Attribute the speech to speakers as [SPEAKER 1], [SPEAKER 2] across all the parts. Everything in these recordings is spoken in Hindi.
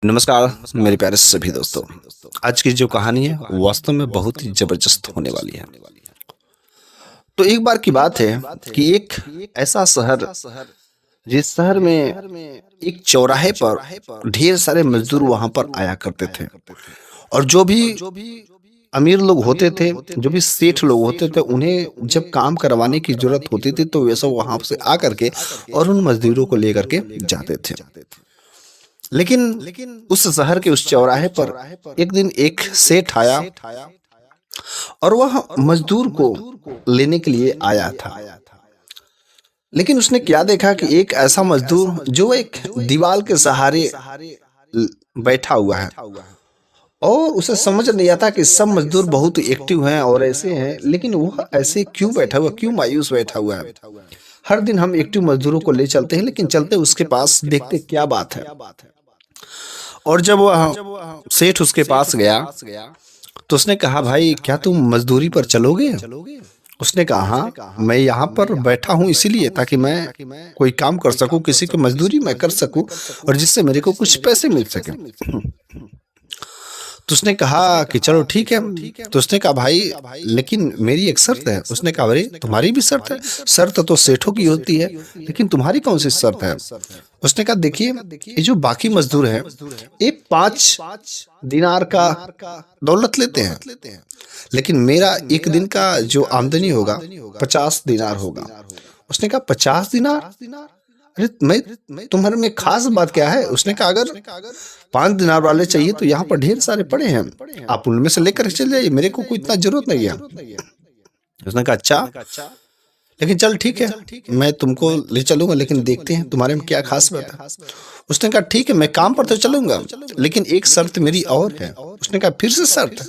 [SPEAKER 1] नमस्कार मेरे प्यारे सभी दोस्तों। आज की जो कहानी है वास्तव में बहुत ही जबरदस्त होने वाली है। तो एक बार की बात है कि एक ऐसा शहर, जिस शहर में एक चौराहे पर ढेर सारे मजदूर वहां पर आया करते थे। और जो भी अमीर लोग होते थे, जो भी सेठ लोग होते थे, उन्हें जब काम करवाने की जरूरत होती थी तो वे सब वहां से आकर के और उन मजदूरों को लेकर के जाते थे। लेकिन उस शहर के उस चौराहे पर एक दिन एक सेठ आया और वह मजदूर को लेने के लिए आया था। लेकिन उसने क्या देखा कि एक ऐसा मजदूर जो एक दीवार के सहारे बैठा हुआ है, और उसे समझ नहीं आता कि सब मजदूर बहुत एक्टिव हैं और ऐसे हैं, लेकिन वह ऐसे क्यों बैठा हुआ, क्यों मायूस बैठा हुआ है। हर दिन हम एक्टिव मजदूरों को ले चलते हैं, लेकिन चलते उसके पास देखते क्या बात है। और जब वह सेठ उसके पास गया तो उसने कहा, भाई क्या तुम मजदूरी पर चलोगे? उसने कहा, हाँ, मैं यहाँ पर बैठा हूँ इसीलिए ताकि मैं कोई काम कर सकूं, किसी की मजदूरी मैं कर सकूं और जिससे मेरे को कुछ पैसे मिल सके। तो उसने कहा कि चलो ठीक है। तो उसने कहा, भाई लेकिन मेरी एक शर्त है। उसने कहा, अरे तुम्हारी भी शर्त है? शर्त तो सेठों की होती है, लेकिन तुम्हारी कौन सी शर्त है? उसने कहा, देखिए ये जो बाकी मजदूर हैं ये 5 दिनार का दौलत लेते हैं, लेकिन मेरा एक दिन का जो आमदनी होगा 50 दिनार होगा। उसने कहा, 50 दिनार? अरे मैं तुम्हारे में खास बात क्या है? उसने कहा, अगर 5 दिनार वाले चाहिए तो यहाँ पर ढेर सारे पड़े हैं, आप उनमें से लेकर चले जाइए, मेरे को कोई इतना जरूरत नहीं है। उसने कहा, अच्छा, लेकिन चल ठीक है, मैं तुमको ले चलूंगा, लेकिन देखते हैं तुम्हारे में क्या खास बात है। उसने कहा, ठीक है, मैं काम पर तो चलूंगा, लेकिन एक शर्त मेरी और है। उसने कहा, फिर से शर्त?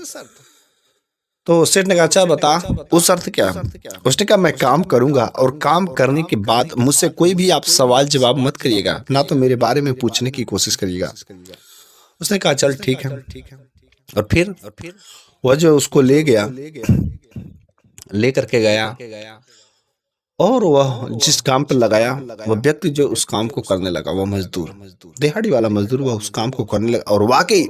[SPEAKER 1] तो सेठ ने कहा, अच्छा बता, वो शर्त क्या है? उसने कहा, मैं काम करूंगा और काम करने के बाद मुझसे कोई भी आप सवाल जवाब मत करिएगा, ना तो मेरे बारे में पूछने की कोशिश करिएगा। उसने कहा, चल ठीक है। और फिर वह जो उसको ले गया, ले करके गया और वह जिस काम पर लगाया, वह व्यक्ति जो उस काम को करने लगा, वह मजदूर, दिहाड़ी वाला मजदूर, वह उस काम को करने लगा। और वाकई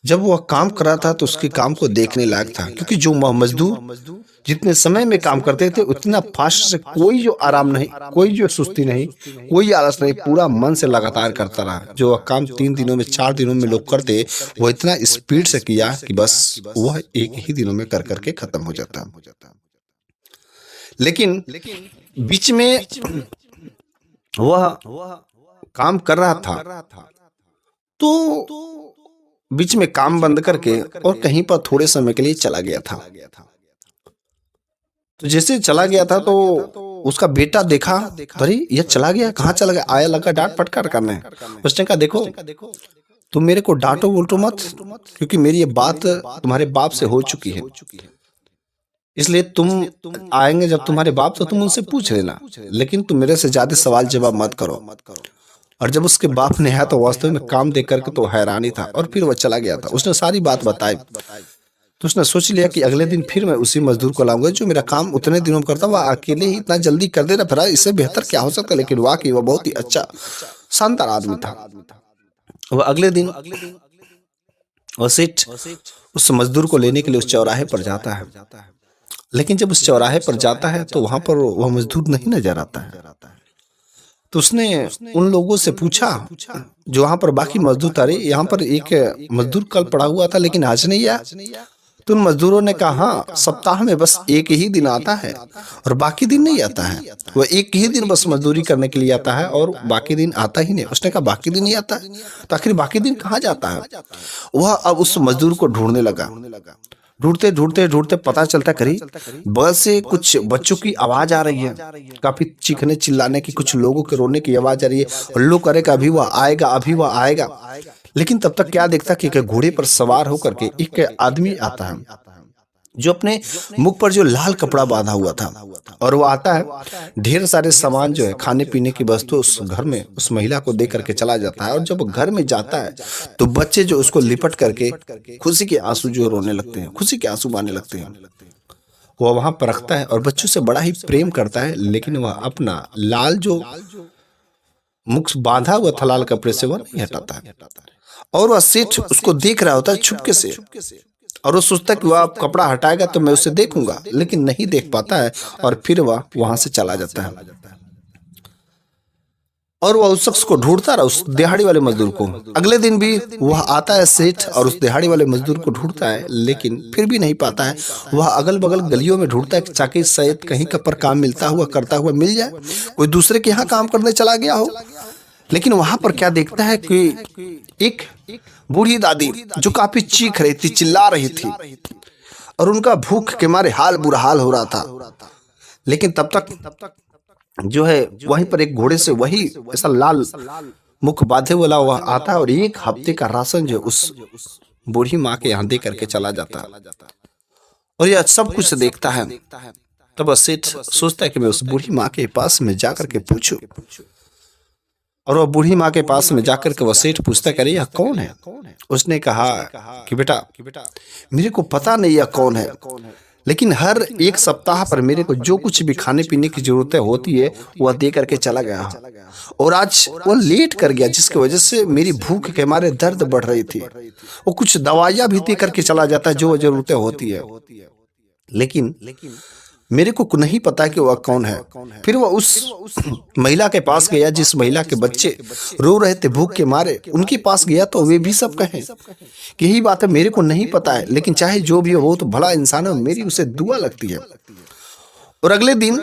[SPEAKER 1] जब वह काम कर रहा था तो उसके काम को देखने लायक था, क्योंकि जो मजदूर जितने समय में काम करते थे उतना फास्ट से कोई जो आराम नहीं, कोई जो सुस्ती नहीं, कोई आलस नहीं, पूरा मन से लगातार करता रहा। जो वह काम 3 दिनों में 4 दिनों में लोग करते, वो इतना स्पीड से किया कि बस वह एक ही दिनों में कर करके खत्म हो जाता। लेकिन बीच में वह काम कर रहा था तो बीच में काम बंद करके और कहीं पर थोड़े समय के लिए चला गया था। तो जैसे चला गया था तो उसका बेटा देखा, अरे ये चला गया, कहाँ चला गया? आया, लगा डांट फटकार करने। उसने कहा, देखो तुम मेरे को डांटो बोलटो मत, क्योंकि मेरी ये बात तुम्हारे बाप से हो चुकी है, इसलिए तुम आएंगे जब तुम्हारे बाप तो तुम उनसे पूछ लेना, लेकिन तुम मेरे से ज्यादा सवाल जवाब मत करो। और जब उसके बाप ने आया तो वास्तव में काम देख करके तो हैरानी था, और फिर वह चला गया था। उसने सारी बात बताई तो उसने सोच लिया कि अगले दिन फिर मैं उसी मजदूर को लाऊंगा जो मेरा काम उतने दिनों में करता, वह अकेले ही इतना जल्दी कर दे रहा, फिर इससे बेहतर क्या हो सकता। लेकिन वाकई वह बहुत ही अच्छा शानदार आदमी था। वह अगले दिन वह सेठ उस मजदूर को लेने के लिए उस चौराहे पर जाता है, लेकिन जब उस चौराहे पर जाता है तो वहां पर वह मजदूर नहीं नजर आता है। तो उसने उन लोगों से पूछा जो वहां पर बाकी मजदूर था, अरे यहाँ पर एक मजदूर कल पड़ा हुआ था लेकिन आज नहीं आया। तो उन मजदूरों ने कहा, हाँ, सप्ताह में बस एक ही दिन आता है और बाकी दिन नहीं आता है। वह एक ही दिन बस मजदूरी करने के लिए आता है और बाकी दिन आता ही नहीं। उसने कहा, बाकी दिन नहीं आता है तो आखिर बाकी दिन कहाँ जाता है? वह अब उस मजदूर को ढूंढने लगा। ढूंढते ढूंढते ढूंढते पता चलता, करीब बगल से कुछ बच्चों की आवाज आ रही है, काफी चीखने चिल्लाने की, कुछ लोगों के रोने की आवाज आ रही है। और लोग करेगा अभी वह आएगा, अभी वह आएगा। लेकिन तब तक क्या देखता कि एक घोड़े पर सवार होकर के एक आदमी आता है, जो अपने मुख पर जो लाल कपड़ा बांधा हुआ था, और वो आता है, ढेर सारे सामान जो है खाने पीने की वस्तु उस घर में उस महिला को दे करके चला जाता है। और जब घर में जाता है तो बच्चे जो उसको लिपट करके खुशी के आंसू जो रोने लगते हैं, खुशी के आंसू बहाने लगते हैं। वह वहां पर रखता है और बच्चों से बड़ा ही प्रेम करता है, लेकिन वह अपना लाल जो मुख बांधा हुआ था लाल कपड़े से, वह नहीं हटाता है। और वह सेठ उसको देख रहा होता है छुपके से, और वो सोचता है कि वह कपड़ा हटाएगा तो मैं उसे देखूंगा, लेकिन नहीं देख पाता है और फिर वह वहां से चला जाता है। और वह उस शख्स को ढूंढता रहा, उस दिहाड़ी वाले मजदूर को। अगले दिन भी वह आता है सेठ और उस दिहाड़ी वाले मजदूर को ढूंढता है, लेकिन फिर भी नहीं पाता है। वह अगल बगल गलियों में ढूंढता है कि ताकि शायद कहीं का पर काम मिलता हुआ करता हुआ मिल जाए, कोई दूसरे के यहाँ काम करने चला गया हो। लेकिन वहां पर क्या देखता है कि एक बूढ़ी दादी जो काफी चीख रही थी, चिल्ला रही थी, और उनका भूख के मारे हाल बुरा हाल हो रहा था। लेकिन तब तक जो है वहीं पर एक घोड़े से वही ऐसा लाल मुख बांधे वाला वह आता है और 1 हफ्ते का राशन जो उस बूढ़ी माँ के यहाँ दे करके चला जाता है। और यह सब कुछ देखता है। तब सेठ सोचता है कि मैं उस बूढ़ी माँ के पास में जाकर के पूछूं। और वह बूढ़ी माँ के पास में जाकर के वह सेठ पूछता है, यह कौन है? उसने कहा कि बेटा मेरे को पता नहीं यह कौन है, लेकिन हर 1 सप्ताह पर मेरे को जो कुछ भी खाने पीने की जरूरतें होती है वह दे करके चला गया, और आज वह लेट कर गया, जिसकी वजह से मेरी भूख के मारे दर्द बढ़ रही थी। वो कुछ दवाइयां भी दे करके चला जाता है जो जरूरतें होती है, लेकिन मेरे को नहीं पता कि वह कौन है। फिर वह उस महिला के पास गया जिस महिला के बच्चे रो रहे थे भूख के मारे, उनके पास गया तो वे भी सब कहें कि यही बात है, मेरे को नहीं पता है, लेकिन चाहे जो भी हो तो भला इंसान है, मेरी उसे दुआ लगती है। और अगले दिन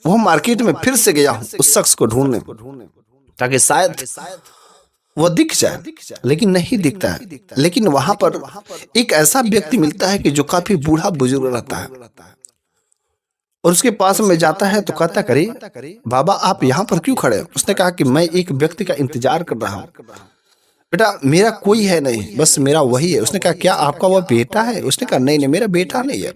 [SPEAKER 1] वह मार्केट में फिर से गया उस शख्स को ढूंढने, ताकि शायद वह दिख जाए, लेकिन नहीं दिखता है। लेकिन वहां पर एक ऐसा व्यक्ति मिलता है कि जो काफी बूढ़ा बुजुर्ग रहता है, और उसके पास में जाता है तो कहता, करे बाबा आप यहाँ पर क्यों खड़े? उसने कहा कि मैं एक व्यक्ति का इंतजार कर रहा हूँ। बेटा मेरा कोई है नहीं, बस मेरा वही है। उसने कहा क्या आपका वह बेटा है? उसने कहा नहीं मेरा बेटा नहीं है,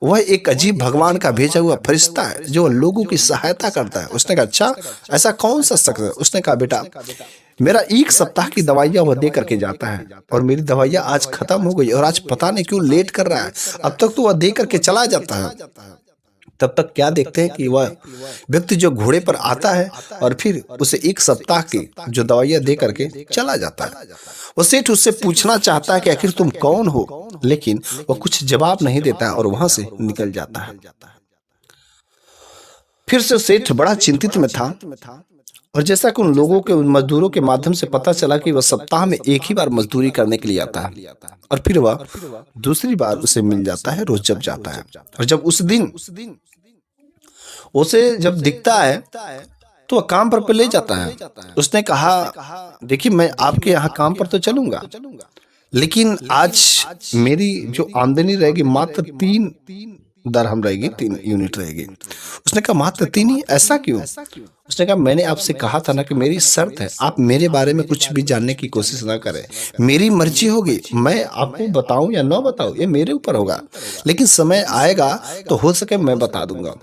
[SPEAKER 1] वह एक अजीब भगवान का भेजा हुआ फरिश्ता है जो लोगों की सहायता करता है। उसने कहा अच्छा ऐसा कौन सा शख्स है? उसने कहा बेटा मेरा 1 सप्ताह की दवाइयाँ वह दे करके जाता है, और मेरी दवाइयाँ आज खत्म हो गई, और आज पता नहीं क्यों लेट कर रहा है, अब तक तो वह दे करके चला जाता है। तब तक क्या देखते हैं कि वह व्यक्ति जो घोड़े पर आता है और फिर उसे 1 सप्ताह की जो दवाइयां दे करके चला जाता है। वो सेठ उससे पूछना चाहता है कि आखिर तुम कौन हो, लेकिन वह कुछ जवाब नहीं देता है और वहां से निकल जाता है। फिर से सेठ बड़ा चिंतित में था, और जैसा कि उन लोगों के उन मजदूरों के माध्यम से पता चला कि वह सप्ताह में 1 ही बार मजदूरी करने के लिए आता है, और फिर वह दूसरी बार उसे मिल जाता है रोज जब जाता है। और जब उस दिन उसे जब दिखता है तो वह काम पर ले जाता है। उसने कहा देखिए मैं आपके यहाँ काम पर तो चलूंगा, लेकिन आज मेरी जो आमदनी रहेगी मात्र 3 दरहम रहेगी, 3 यूनिट रहेगी। उसने कहा मात्र 3 ही? ऐसा क्यों? उसने कहा मैंने आपसे कहा था ना कि मेरी शर्त है, आप मेरे बारे में कुछ भी जानने की कोशिश ना करें, मेरी मर्जी होगी, मैं आपको बताऊं या ना बताऊं ये मेरे ऊपर होगा, लेकिन समय आएगा तो हो सके मैं बता दूंगा।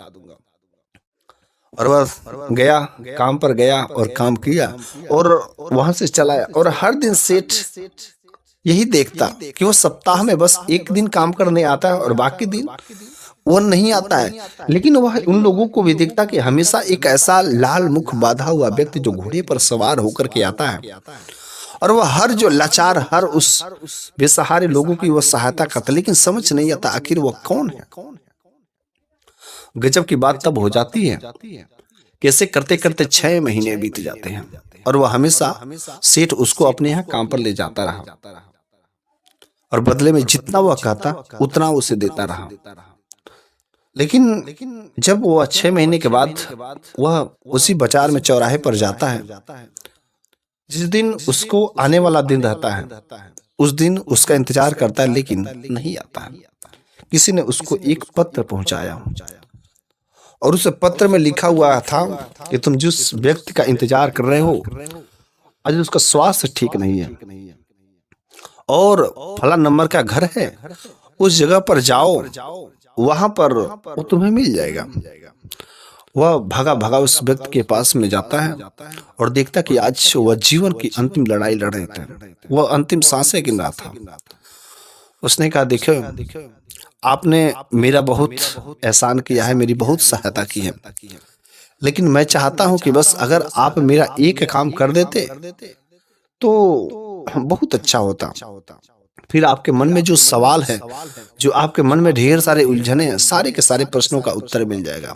[SPEAKER 1] और वह गया, काम पर गया और काम किया और वहां से चला आया। और हर दिन सेठ यही देखता कि वो सप्ताह में बस 1 दिन काम करने आता है और बाकी दिन वो नहीं आता है, लेकिन वह उन लोगों को भी देखता कि हमेशा एक ऐसा लाल मुख बांधा हुआ व्यक्ति जो घोड़े पर सवार होकर के आता है, और वह हर जो लाचार हर उस बेसहारे लोगों की वह सहायता करता, लेकिन समझ नहीं आता आखिर वह कौन है। गजब की बात तब हो जाती है कैसे करते करते 6 महीने बीत जाते हैं, और वह हमेशा सेठ उसको अपने यहाँ काम पर ले जाता रहा, और बदले में जितना वह कहता उतना उसे देता रहा। लेकिन जब वह 6 महीने के बाद वह उसी बाजार में चौराहे पर जाता है, जिस दिन उसको आने वाला दिन रहता है, उस दिन उसका इंतजार करता है, लेकिन नहीं आता है। किसी ने उसको एक पत्र पहुंचाया, और उस पत्र में लिखा हुआ था कि तुम जिस व्यक्ति का इंतजार कर रहे हो आज उसका स्वास्थ्य ठीक नहीं है, और फला नंबर का घर है, उस जगह पर जाओ, वहां पर वो तुम्हें मिल जाएगा। वह भागा भागा उस व्यक्ति के पास में जाता है और देखता कि आज वह जीवन की अंतिम लड़ाई लड़ रहे थे, वह अंतिम सांसें गिन रहा था। उसने कहा देखो आपने मेरा बहुत एहसान किया है, मेरी बहुत सहायता की है, लेकिन मैं चाहता हूं कि बस अगर आप मेरा एक काम कर देते तो बहुत अच्छा होता। फिर आपके मन में जो सवाल है, जो आपके मन में ढेर सारे उलझने हैं, सारे के सारे प्रश्नों का उत्तर मिल जाएगा।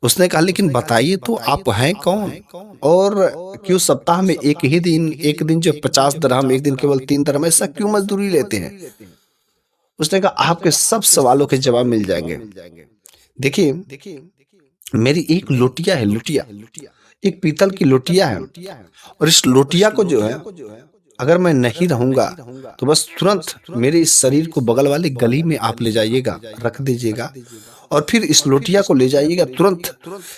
[SPEAKER 1] उसने कहा लेकिन बताइए तो आप हैं कौन, और क्यों सप्ताह में एक दिन जो 50 दिरहम, एक दिन केवल 3 दिरहम, ऐसा क्यों मजदूरी लेते हैं? उसने कहा आपके सब सवालों के जवाब मिल जाएंगे। देखिए, मेरी एक लोटिया है, लोटिया, एक पीतल की लोटिया है, और इस लोटिया को जो है, अगर मैं नहीं रहूंगा तो बस तुरंत मेरे इस शरीर को बगल वाली गली में आप ले जाइएगा, रख दीजिएगा, और फिर इस लोटिया को ले जाइएगा तुरंत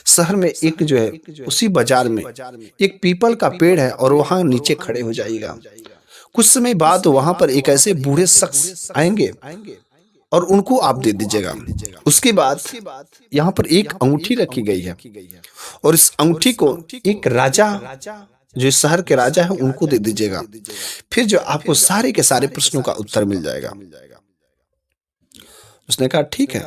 [SPEAKER 1] शहर में, एक जो है उसी बाजार में एक पीपल का पेड़ है, और वहां नीचे खड़े हो जाइएगा। कुछ समय बाद वहां पर एक ऐसे बूढ़े शख्स आएंगे और उनको आप दे दीजिएगा। उसके बाद यहाँ पर एक अंगूठी रखी गई है, और इस अंगूठी को एक राजा, जो इस शहर के राजा है, उनको दे दीजिएगा। फिर जो आपको सारे के सारे प्रश्नों का उत्तर मिल जाएगा। उसने कहा ठीक है,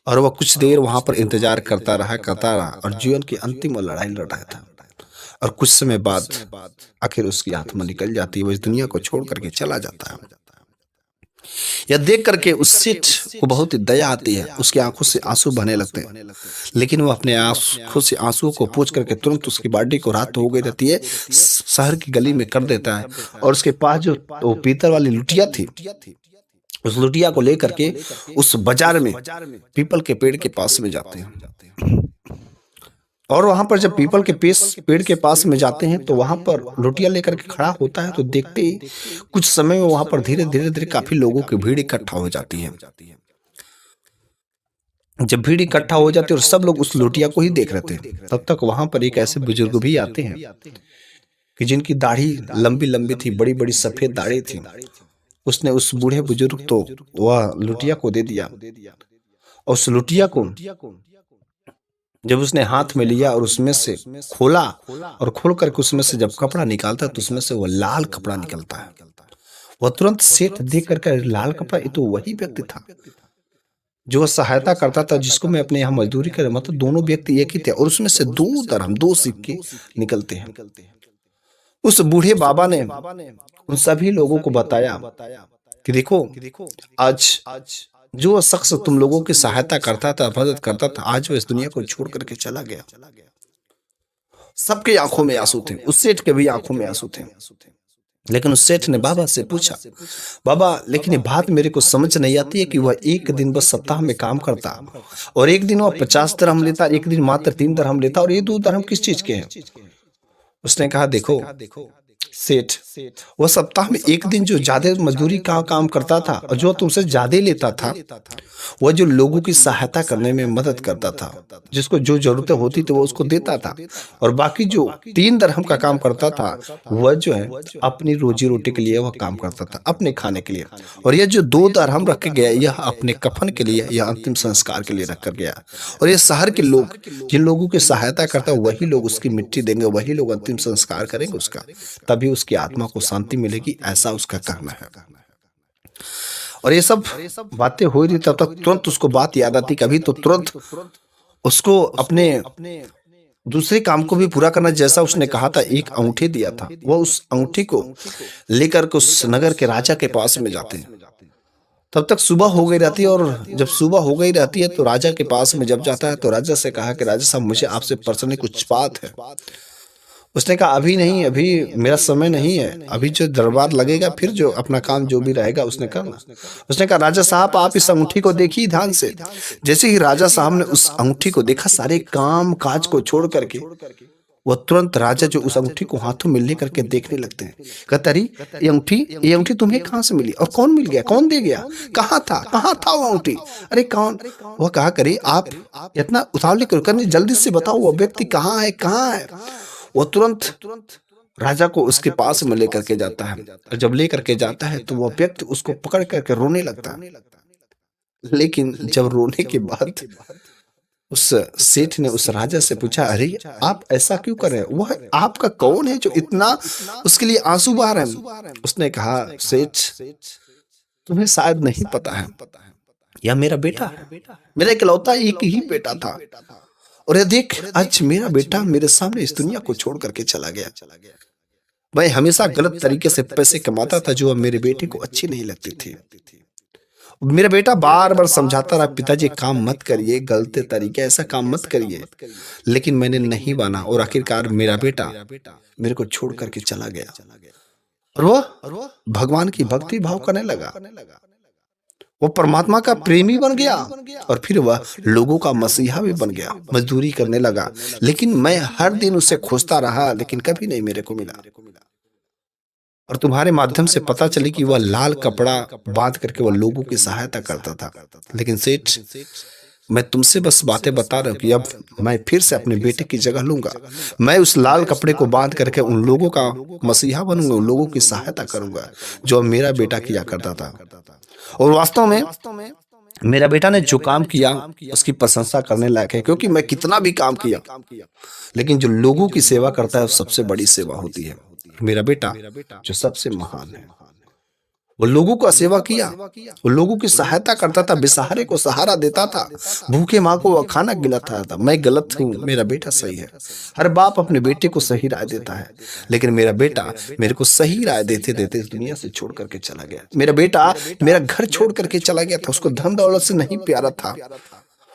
[SPEAKER 1] और वह कुछ देर वहां पर इंतजार करता रहा, और जीवन की अंतिम लड़ाई लड़ रहा था। और कुछ समय बाद आखिर उसकी आत्मा निकल जाती है, वो इस दुनिया को छोड़ करके चला जाता है। यह देख करके उस सेठ को बहुत ही दया आती है, उसकी आंखों से आंसू बहने लगते हैं, लेकिन वो अपने आंखों से आंसुओं को पोंछ करके तुरंत उसकी बॉडी को, रात हो गई रहती है, शहर की गली में कर देता है। और उसके पास जो वो पीतल वाली लुटिया थी, उस लुटिया को लेकर के उस बाजार में पीपल के पेड़ के पास में जाते हैं। और वहां पर जब पीपल के पेड़ के पास में जाते हैं तो वहां पर लोटिया लेकर के खड़ा होता है, तो देखते ही कुछ समय में वहां पर धीरे धीरे काफी लोगों की भीड़ इकट्ठा हो जाती है। जब भीड़ इकट्ठा हो जाती है और सब लोग उस लोटिया को ही देख रहे थे, तब तक वहां पर एक ऐसे बुजुर्ग भी आते हैं कि जिनकी दाढ़ी लंबी लंबी थी, बड़ी बड़ी सफेद दाढ़ी थी। उसने उस बूढ़े बुजुर्ग तो वह लुटिया को दे दिया, और उस लुटिया को जब उसने हाथ में लिया और उसमें से खोला, और खोल करके उसमें से जब कपड़ा निकालता है तो उसमें से वो लाल कपड़ा निकलता है। वह तुरंत सेठ देख करके, लाल कपड़ा, ये तो वही व्यक्ति था जो सहायता करता था, जिसको मैं अपने यहाँ मजदूरी कर, मतलब दोनों व्यक्ति एक ही थे, और उसमें से 2 दिरहम, 2 सिक्के निकलते हैं। उस बूढ़े बाबा ने उन सभी लोगों को बताया कि देखो, आज जो शख्स तुम लोगों की सहायता करता था, मदद करता था, आज वो इस दुनिया को छोड़ करके चला गया। सबके आंखों में आंसू थे, उस सेठ के भी आंखों में आंसू थे। लेकिन उस सेठ ने बाबा से पूछा, बाबा लेकिन ये बात मेरे को समझ नहीं आती है कि वह एक दिन बस सप्ताह में काम करता, और एक दिन वह 50 दिरहम लेता, एक दिन मात्र 3 दिरहम लेता, और ये 2 दिरहम किस चीज के हैं? उसने कहा देखो सेठ, वह सप्ताह में एक दिन जो ज्यादा मजदूरी का काम करता था और जो तुमसे ज्यादा लेता था, वह जो लोगों की सहायता करने में मदद करता था, जिसको जो जरूरतें होती थी वो उसको देता था, और बाकी जो 3 दिरहम का काम करता था वह जो है अपनी रोजी रोटी के लिए वह काम करता था, अपने खाने के लिए। और यह जो 2 दिरहम रख के गया, यह अपने कफन के लिए या अंतिम संस्कार के लिए रख कर गया। और ये शहर के लोग, जिन लोगों की सहायता करता है, वही लोग उसकी मिट्टी देंगे, वही लोग अंतिम संस्कार करेंगे उसका, तभी उसकी आत्मा को शांति मिलेगी, ऐसा उसका कहना है। और ये सब बातें हो रही, तब तक तुरंत उसको बात याद आती, कभी तो तुरंत उसको अपने दूसरे काम को भी पूरा करना। जैसा उसने कहा था, एक अंगूठी दिया था, वह उस अंगूठी को लेकर के उस नगर के राजा के पास में जाते हैं। तब तक सुबह हो गई रहती है, और जब सुबह हो गई रहती है तो राजा के पास में जब जाता है तो राजा से कहा कि राजा साहब, मुझे आपसे पर्सनली कुछ बात है। उसने कहा अभी नहीं, अभी मेरा समय नहीं है, अभी जो दरबार लगेगा फिर जो अपना काम जो भी रहेगा उसने करना। उसने कहा राजा साहब, आप इस अंगूठी को देखिए ध्यान से। जैसे ही राजा साहब ने उस अंगूठी को देखा, सारे काम काज को छोड़ करके वह तुरंत, राजा जो उस अंगूठी को हाथों में लेकर के देखने लगते हैं। कहता अरे ये अंगूठी तुम्हें कहाँ से मिली, और कौन मिल गया, कौन दे गया, कहाँ था वो अंगूठी, अरे कौन? वह कहा करे आप इतना उतावले क्यों करने, जल्दी से बताओ वो व्यक्ति कहाँ है, कहाँ है? वो तुरंत राजा को उसके पास में लेकर के जाता है, और जब लेकर के जाता है तो वह व्यक्ति उसको पकड़ करके रोने लगता है। लेकिन जब रोने के बाद उस सेठ ने उस राजा से पूछा, अरे आप ऐसा क्यों कर रहे हैं, वह आपका कौन है जो इतना उसके लिए आंसू बहा रहे हैं? उसने कहा सेठ, तुम्हें शायद नहीं पता है, यह मेरा बेटा है, मेरा इकलौता एक ही बेटा था, और ये देख आज मेरा बेटा मेरे सामने इस दुनिया को छोड़ करके चला गया। मैं हमेशा गलत तरीके से पैसे कमाता था जो अब मेरे बेटे को अच्छी नहीं लगती थी। मेरा बेटा बार बार समझाता रहा, पिताजी काम मत करिए, गलत तरीके ऐसा काम मत करिए, लेकिन मैंने नहीं माना और आखिरकार मेरा बेटा मेरे को छोड़ करके चला गया। और वह भगवान की भक्ति भाव करने लगा, वो परमात्मा का प्रेमी बन गया और फिर वह लोगों का मसीहा भी बन गया। मजदूरी करने लगा, लेकिन मैं हर दिन उसे खोजता रहा, लेकिन कभी नहीं मेरे को मिला। और तुम्हारे माध्यम से पता चले कि वह लाल कपड़ा बांध करके वह लोगों की सहायता करता था। लेकिन सेठ, मैं तुमसे बस बातें बता रहा हूं कि अब मैं फिर से अपने बेटे की जगह लूंगा। मैं उस लाल कपड़े को बांध करके उन लोगों का मसीहा बनूंगा, उन लोगों की सहायता करूंगा जो मेरा बेटा किया करता था। और वास्तव में मेरा बेटा ने जो काम किया उसकी प्रशंसा करने लायक है, क्योंकि मैं कितना भी काम किया, लेकिन जो लोगों की सेवा करता है वो सबसे बड़ी सेवा होती है। मेरा बेटा जो सबसे महान है, वो लोगों का सेवा किया, वो लोगों की सहायता करता था, बेसहारे को सहारा देता था, भूखे माँ को वो खाना खिलाता था। मैं गलत हूँ, मेरा बेटा सही है। हर बाप अपने बेटे को सही राय देता है, लेकिन मेरा बेटा मेरे को सही राय देते देते इस दुनिया से छोड़ करके चला गया। मेरा बेटा मेरा घर छोड़ करके चला गया था। उसको धन दौलत से नहीं प्यारा था,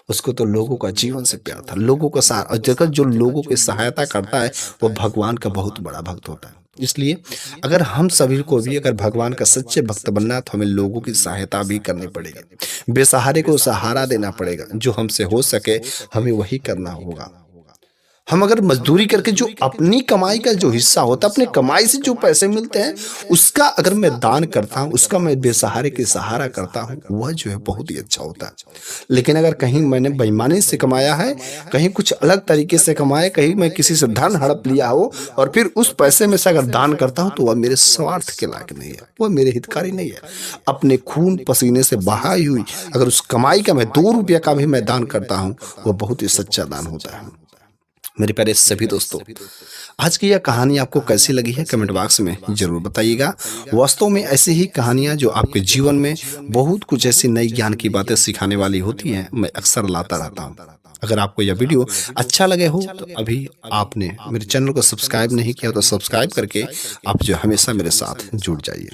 [SPEAKER 1] उसको तो लोगों का जीवन से प्यार था, लोगों का सहारा। और जगह जो लोगों की सहायता करता है वो भगवान का बहुत बड़ा भक्त होता है। इसलिए अगर हम सभी को भी अगर भगवान का सच्चे भक्त बनना है तो हमें लोगों की सहायता भी करनी पड़ेगी, बेसहारे को सहारा देना पड़ेगा। जो हमसे हो सके हमें वही करना होगा। हम अगर मजदूरी करके जो अपनी कमाई का जो हिस्सा होता है, अपनी कमाई से जो पैसे मिलते हैं, उसका अगर मैं दान करता हूँ, उसका मैं बेसहारे के सहारा करता हूँ, वह जो है बहुत ही अच्छा होता है। लेकिन अगर कहीं मैंने बेईमानी से कमाया है, कहीं कुछ अलग तरीके से कमाया, कहीं मैं किसी से धन हड़प लिया हो और फिर उस पैसे में से अगर दान करता हूँ तो वह मेरे स्वार्थ के लायक नहीं है, वह मेरे हितकारी नहीं है। अपने खून पसीने से बहाई हुई अगर उस कमाई का मैं 2 रुपया का भी मैं दान करता हूँ, वह बहुत ही सच्चा दान होता है। मेरे प्यारे सभी दोस्तों, आज की यह कहानी आपको कैसी लगी है कमेंट बॉक्स में जरूर बताइएगा। वास्तव में ऐसी ही कहानियां जो आपके जीवन में बहुत कुछ ऐसी नई ज्ञान की बातें सिखाने वाली होती हैं, मैं अक्सर लाता रहता हूं। अगर आपको यह वीडियो अच्छा लगे हो तो अभी आपने मेरे चैनल को सब्सक्राइब नहीं किया तो सब्सक्राइब करके आप जो हमेशा मेरे साथ जुड़ जाइए।